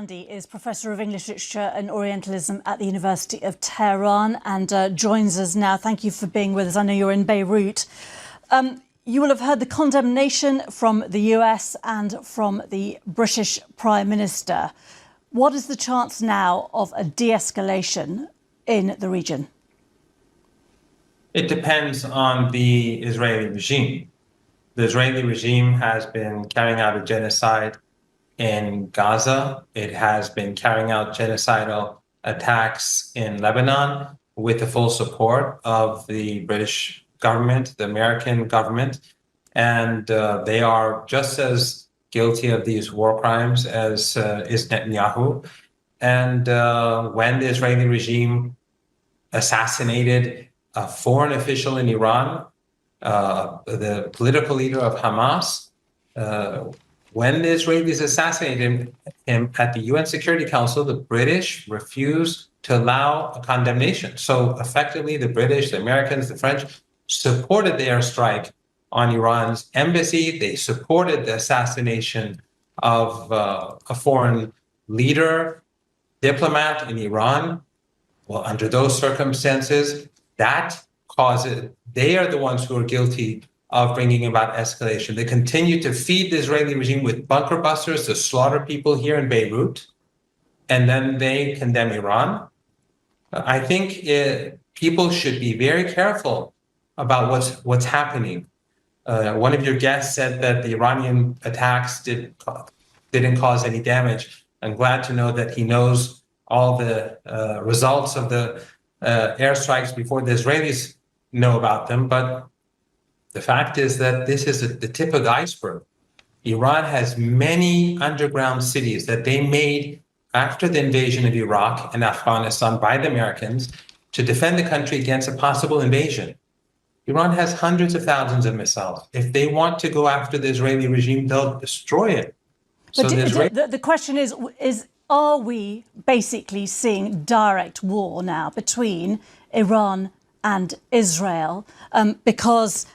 Afandi is Professor of English Literature and Orientalism at the University of Tehran and joins us now. Thank you for being with us. I know you're in Beirut. You will have heard the condemnation from the US and from the British Prime Minister. What is the chance now of a de-escalation in the region? It depends on the Israeli regime. The Israeli regime has been carrying out a genocide in Gaza. It has been carrying out genocidal attacks in Lebanon with the full support of the British government, the American government, and they are just as guilty of these war crimes as is Netanyahu. And when the Israeli regime assassinated a foreign official in Iran, the political leader of Hamas, when the Israelis assassinated him at the UN Security Council, the British refused to allow a condemnation. So effectively, the British, the Americans, the French supported the airstrike on Iran's embassy. They supported the assassination of a foreign leader, diplomat in Iran. Well, under those circumstances, that causes, they are the ones who are guilty of bringing about escalation. They continue to feed the Israeli regime with bunker busters to slaughter people here in Beirut, and then they condemn Iran. I think people should be very careful about what's happening. One of your guests said that the Iranian attacks didn't cause any damage. I'm glad to know that he knows all the results of the airstrikes before the Israelis know about them. But the fact is that this is the tip of the iceberg. Iran has many underground cities that they made after the invasion of Iraq and Afghanistan by the Americans to defend the country against a possible invasion. Iran has hundreds of thousands of missiles. If they want to go after the Israeli regime, they'll destroy it. So the question is, are we basically seeing direct war now between Iran and Israel? Because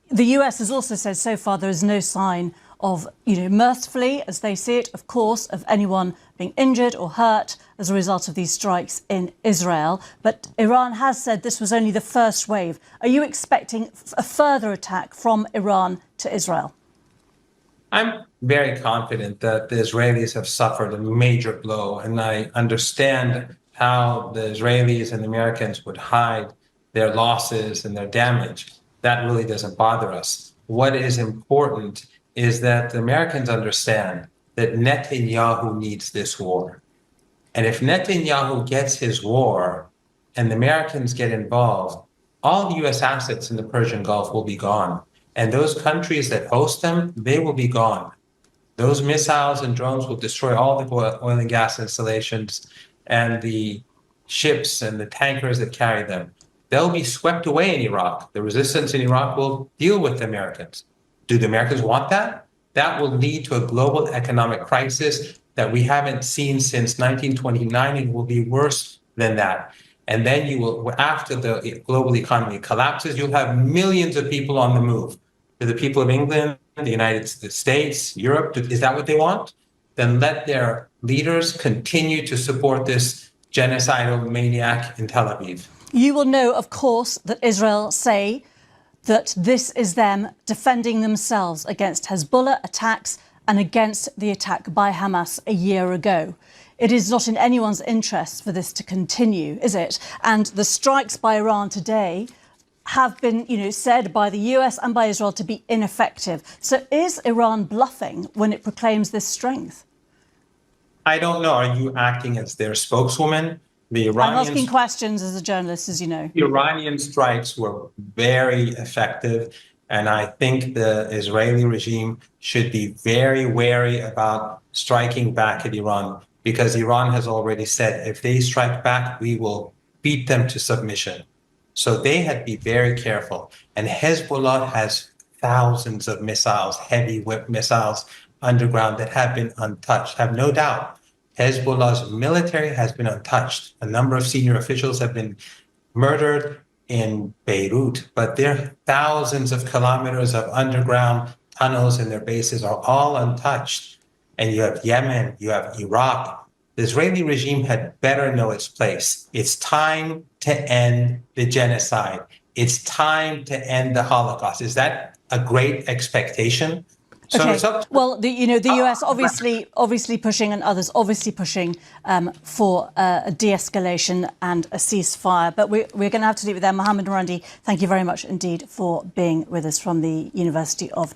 the US has also said so far there is no sign of, mercifully, as they see it, of course, of anyone being injured or hurt as a result of these strikes in Israel. But Iran has said this was only the first wave. Are you expecting a further attack from Iran to Israel? I'm very confident that the Israelis have suffered a major blow, and I understand how the Israelis and the Americans would hide their losses and their damage. That really doesn't bother us. What is important is that the Americans understand that Netanyahu needs this war. And if Netanyahu gets his war and the Americans get involved, all US assets in the Persian Gulf will be gone. And those countries that host them, they will be gone. Those missiles and drones will destroy all the oil and gas installations and the ships and the tankers that carry them. They'll be swept away in Iraq. The resistance in Iraq will deal with the Americans. Do the Americans want that? That will lead to a global economic crisis that we haven't seen since 1929 and will be worse than that. And then you will, after the global economy collapses, you'll have millions of people on the move. To the people of England, the United States, Europe, is that what they want? Then let their leaders continue to support this genocidal maniac in Tel Aviv. You will know, of course, that Israel say that this is them defending themselves against Hezbollah attacks and against the attack by Hamas a year ago. It is not in anyone's interest for this to continue, is it? And the strikes by Iran today have been, said by the US and by Israel to be ineffective. So is Iran bluffing when it proclaims this strength? I don't know. Are you acting as their spokeswoman? I'm asking questions as a journalist, as you know. The Iranian strikes were very effective, and I think the Israeli regime should be very wary about striking back at Iran, because Iran has already said if they strike back, we will beat them to submission. So they had to be very careful. And Hezbollah has thousands of missiles, heavy whip missiles underground that have been untouched, have no doubt. Hezbollah's military has been untouched. A number of senior officials have been murdered in Beirut, but their thousands of kilometers of underground tunnels and their bases are all untouched. And you have Yemen, you have Iraq, the Israeli regime had better know its place. It's time to end the genocide. It's time to end the Holocaust. Is that a great expectation? So Okay. it's up to Well, the US obviously pushing, and others obviously pushing for a de-escalation and a ceasefire. But we're going to have to leave it there. Mohammed Marandi, thank you very much indeed for being with us from the University of